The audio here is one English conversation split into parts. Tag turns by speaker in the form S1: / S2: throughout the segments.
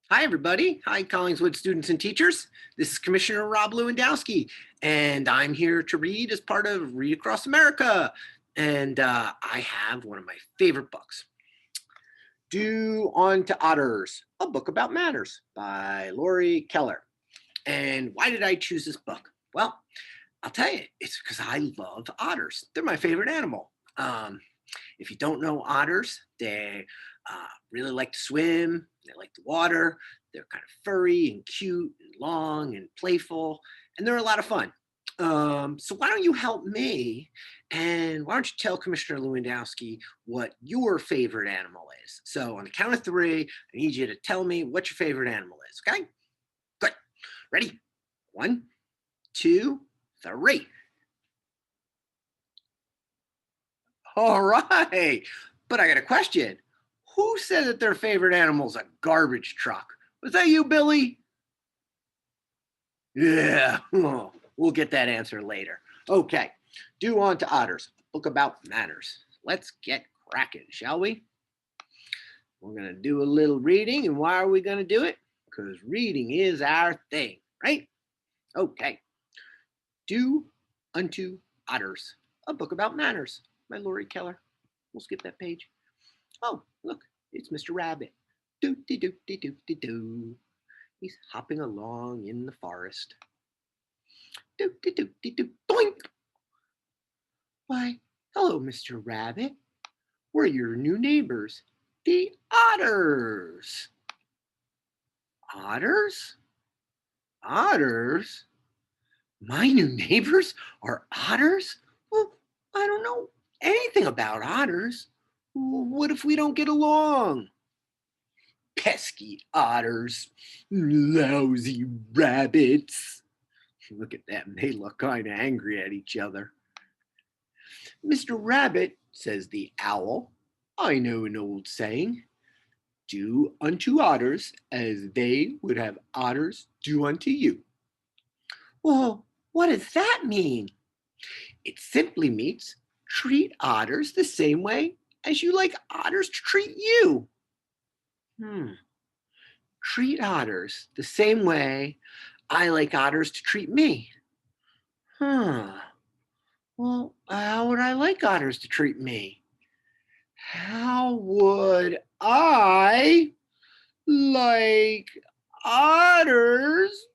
S1: Hi, everybody. Hi, Collingswood students and teachers. This is Commissioner Rob Lewandowski, and I'm here to read as part of Read Across America. And I have one of my favorite books, Do On to Otters, a book about manners by Lori Keller. And why did I choose this book? Well, I'll tell you, it's because I love otters. They're my favorite animal. If you don't know otters, they really like to swim. They like the water. They're kind of furry and cute and long and playful, and they're a lot of fun. So why don't you help me? And why don't you tell Commissioner Lewandowski what your favorite animal is? So on the count of three, I need you to tell me what your favorite animal is. Okay? Good. Ready? One, two, three. All right. But I got a question. Who said that their favorite animal is a garbage truck? Was that you, Billy? Yeah. Oh, we'll get that answer later. Okay. Do on to otters. Book about manners. Let's get cracking, shall we? We're going to do a little reading. And why are we going to do it? Because reading is our thing, right? Okay. Do unto otters. A book about manners by Lori Keller. We'll skip that page. Oh, look, it's Mr. Rabbit. Do. He's hopping along in the forest. Doink. Why, hello, Mr. Rabbit. We're your new neighbors, the otters. Otters? Otters? My new neighbors are otters? Well, I don't know anything about otters. What if we don't get along? Pesky otters, lousy rabbits. Look at them, they look kind of angry at each other. Mr. Rabbit, says the owl, I know an old saying, do unto otters as they would have otters do unto you. Well, what does that mean? It simply means treat otters the same way as you like otters to treat you. Treat otters the same way I like otters to treat me. Huh. Well, how would I like otters to treat me? How would I like otters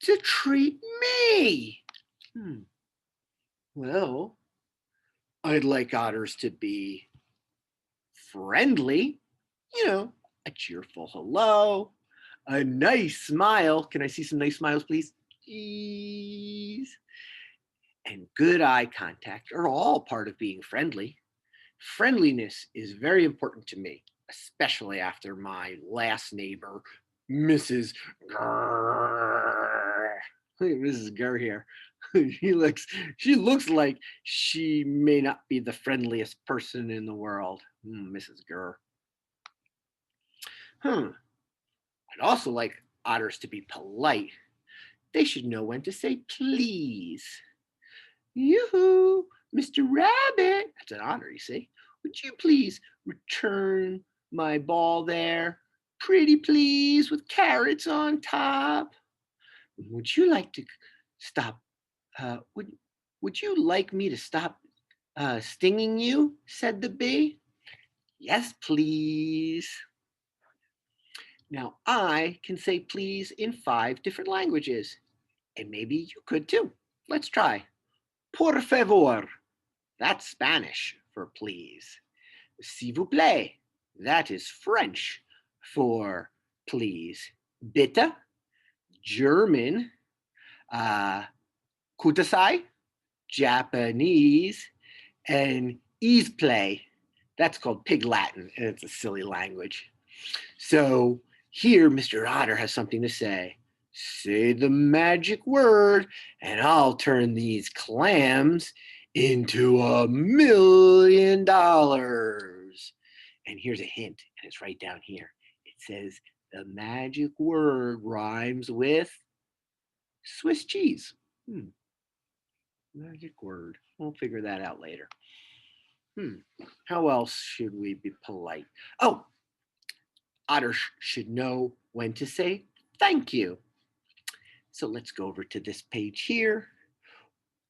S1: to treat me? Well, I'd like otters to be friendly, a cheerful hello, a nice smile. Can I see some nice smiles, please? Please. And good eye contact are all part of being friendly. Friendliness is very important to me, especially after my last neighbor, Mrs. Grrr. Look at Mrs. Grr here. She looks like she may not be the friendliest person in the world. Mrs. Grr. I'd also like otters to be polite. They should know when to say please. Yoo-hoo, Mr. Rabbit. That's an honor, you see. Would you please return my ball there? Pretty please, with carrots on top. Would you like to stop? Would you like me to stop stinging you? Said the bee. Yes, please. Now I can say please in 5 different languages, and maybe you could too. Let's try. Por favor. That's Spanish for please. S'il vous plaît. That is French for please. Bitte. German. Kudasai. Japanese. And ease play. That's called Pig Latin, and it's a silly language. So here, Mr. Otter has something to say. Say the magic word, and I'll turn these clams into $1 million. And here's a hint, and it's right down here. It says the magic word rhymes with Swiss cheese. Magic word. We'll figure that out later. How else should we be polite? Oh, Otters should know when to say thank you. So let's go over to this page here.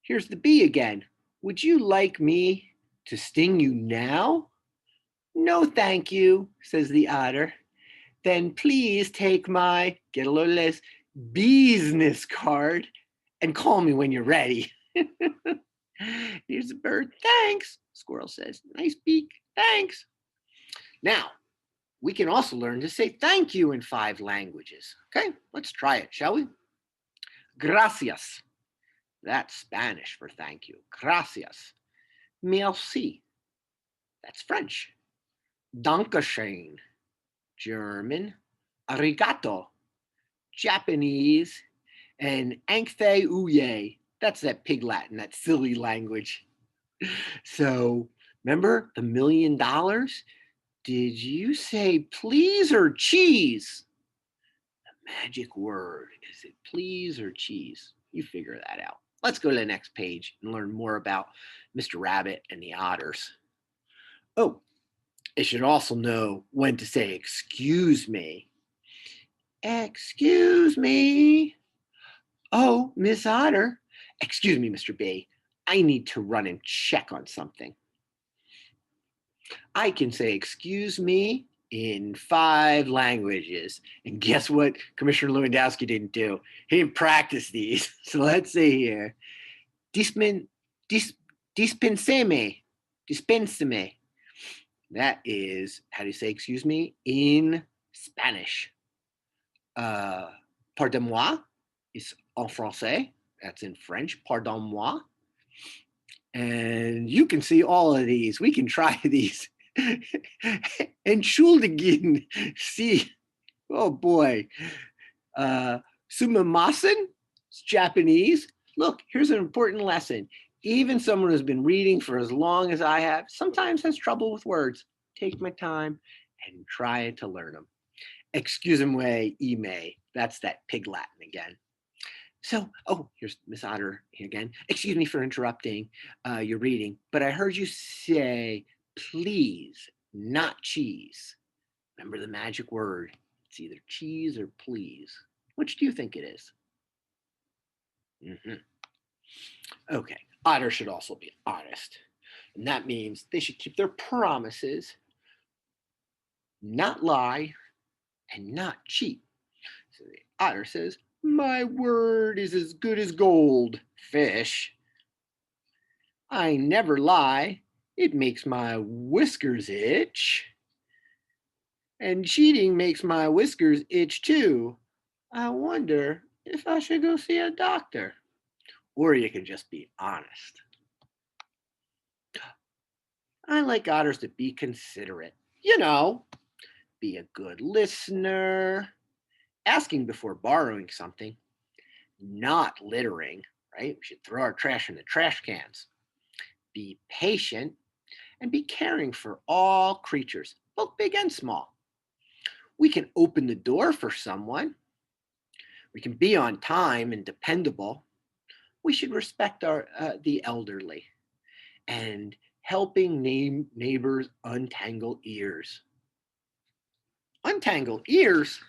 S1: Here's the bee again. Would you like me to sting you now? No, thank you, says the otter. Then please take my, get a load of this, business card and call me when you're ready. Here's the bird. Thanks, squirrel says. Nice beak. Thanks. Now, we can also learn to say thank you in 5 languages. Okay, let's try it, shall we? Gracias. That's Spanish for thank you. Gracias. Merci. That's French. Dankeschön. German. Arigato. Japanese. And Ankthe Uye. That's that pig Latin, that silly language. So remember the $1 million? Did you say please or cheese? The magic word. Is it please or cheese? You figure that out. Let's go to the next page and learn more about Mr. Rabbit and the otters. Oh, it should also know when to say excuse me. Excuse me. Oh, Miss Otter. Excuse me, Mr. Bee. I need to run and check on something. I can say excuse me in 5 languages. And guess what Commissioner Lewandowski didn't do? He didn't practice these. So let's see here. Dispenseme. Dispenseme. That is, how do you say excuse me in Spanish? Pardon-moi is en français. That's in French. Pardon-moi. And you can see all of these. We can try these. Entschuldigen. See. Oh boy. Sumimasen. It's Japanese. Look, here's an important lesson. Even someone who's been reading for as long as I have sometimes has trouble with words. Take my time and try to learn them. Excuse-me, ime. That's that pig Latin again. So, oh, here's Miss Otter again. Excuse me for interrupting your reading, but I heard you say please, not cheese. Remember the magic word. It's either cheese or please. Which do you think it is? Okay, otters should also be honest. And that means they should keep their promises, not lie, and not cheat. So the otter says, my word is as good as gold, fish. I never lie. It makes my whiskers itch. And cheating makes my whiskers itch too. I wonder if I should go see a doctor. Or you can just be honest. I like otters to be considerate. You know, be a good listener, asking before borrowing something, not littering, right? We should throw our trash in the trash cans. Be patient and be caring for all creatures, both big and small. We can open the door for someone. We can be on time and dependable. We should respect the elderly and helping neighbors untangle ears. Untangle ears?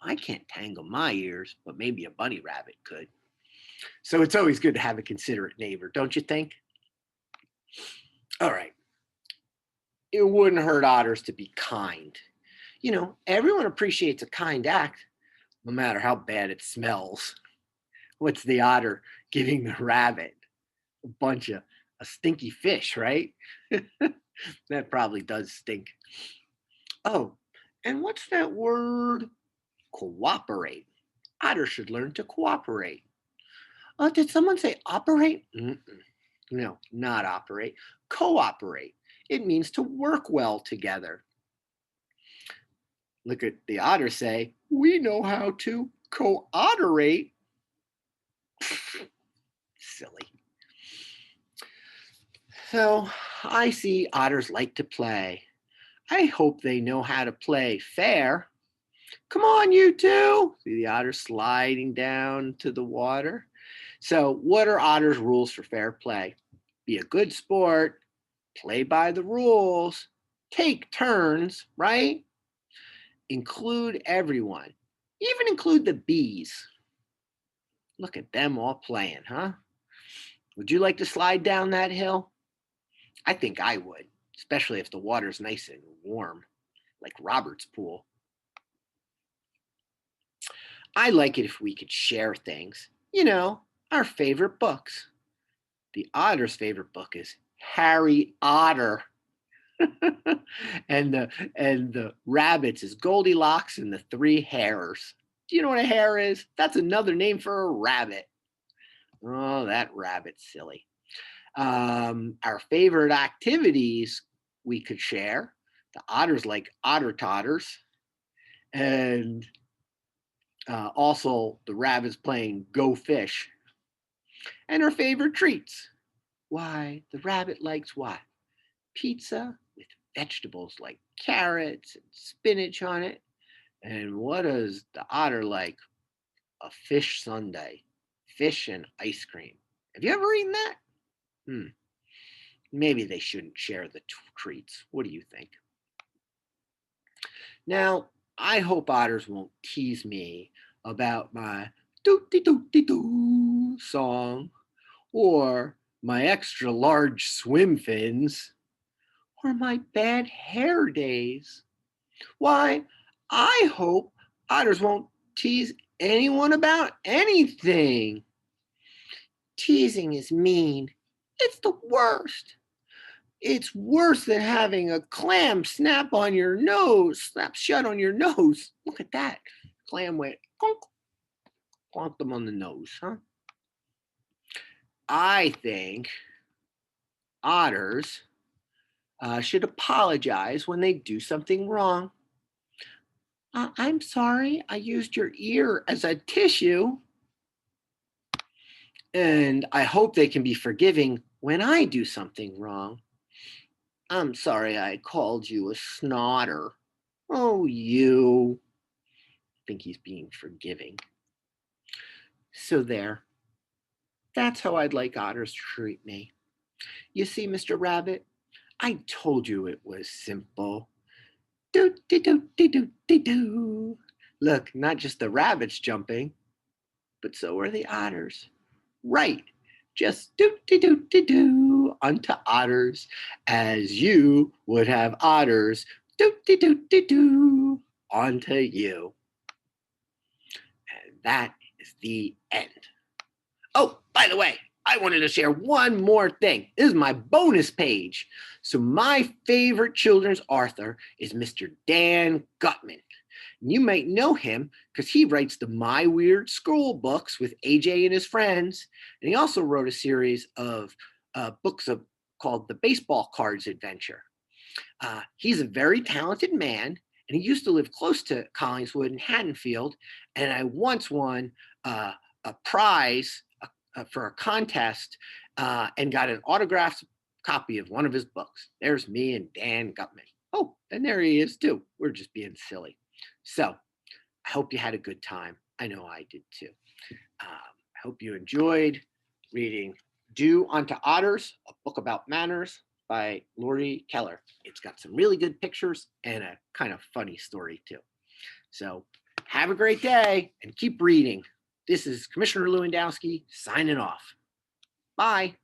S1: I can't tangle my ears, but maybe a bunny rabbit could. So it's always good to have a considerate neighbor, don't you think? All right. It wouldn't hurt otters to be kind. You know, everyone appreciates a kind act, no matter how bad it smells. What's the otter giving the rabbit? A bunch of a stinky fish, right? That probably does stink. Oh, and what's that word? Cooperate. Otters should learn to cooperate. Did someone say operate? No, not operate. Cooperate. It means to work well together. Look at the otter say, we know how to cooperate. Silly. So I see otters like to play. I hope they know how to play fair. Come on, you two. See the otter sliding down to the water. So what are otters' rules for fair play? Be a good sport, play by the rules, take turns, right? Include everyone, even include the bees. Look at them all playing, huh? Would you like to slide down that hill? I think I would, especially if the water's nice and warm, like Robert's pool. I like it if we could share things. Our favorite books. The Otter's favorite book is Harry Otter. and the rabbits is Goldilocks and the Three Hares. Do you know what a hare is? That's another name for a rabbit. Oh, that rabbit's silly. Our favorite activities we could share. The otters like otter totters, and also the rabbits playing Go Fish. And our favorite treats. Why, the rabbit likes what? Pizza with vegetables like carrots and spinach on it. And what does the otter like? A fish sundae, fish and ice cream. Have you ever eaten that? Maybe they shouldn't share the treats. What do you think? Now, I hope otters won't tease me about my doo-dee-doo-dee-doo song, or my extra large swim fins, or my bad hair days. Why, I hope otters won't tease anyone about anything. Teasing is mean. It's the worst. It's worse than having a clam snap shut on your nose. Look at that. Clam went clunk, clonked them on the nose, huh? I think otters should apologize when they do something wrong. I'm sorry, I used your ear as a tissue. And I hope they can be forgiving when I do something wrong. I'm sorry I called you a snotter. Oh, you. I think he's being forgiving. So there. That's how I'd like otters to treat me. You see, Mr. Rabbit, I told you it was simple. Do-de-do-de-do-de-do. Look, not just the rabbits jumping, but so are the otters. Right. Just do-de-do-de-do unto otters, as you would have otters do-de-do-de-do unto you. And that is the end. Oh, by the way, I wanted to share one more thing. This is my bonus page. So my favorite children's author is Mr. Dan Gutman. And you might know him because he writes the My Weird School books with AJ and his friends. And he also wrote a series of books called The Baseball Cards Adventure. He's a very talented man, and he used to live close to Collingswood and Haddonfield. And I once won a prize for a contest and got an autographed copy of one of his books. There's me and Dan Gutman. Oh, and there he is too. We're just being silly. So I hope you had a good time. I know I did too. I hope you enjoyed reading Do Unto Otters, a book about manners by Lori Keller. It's got some really good pictures and a kind of funny story too. So have a great day and keep reading. This is Commissioner Lewandowski signing off. Bye.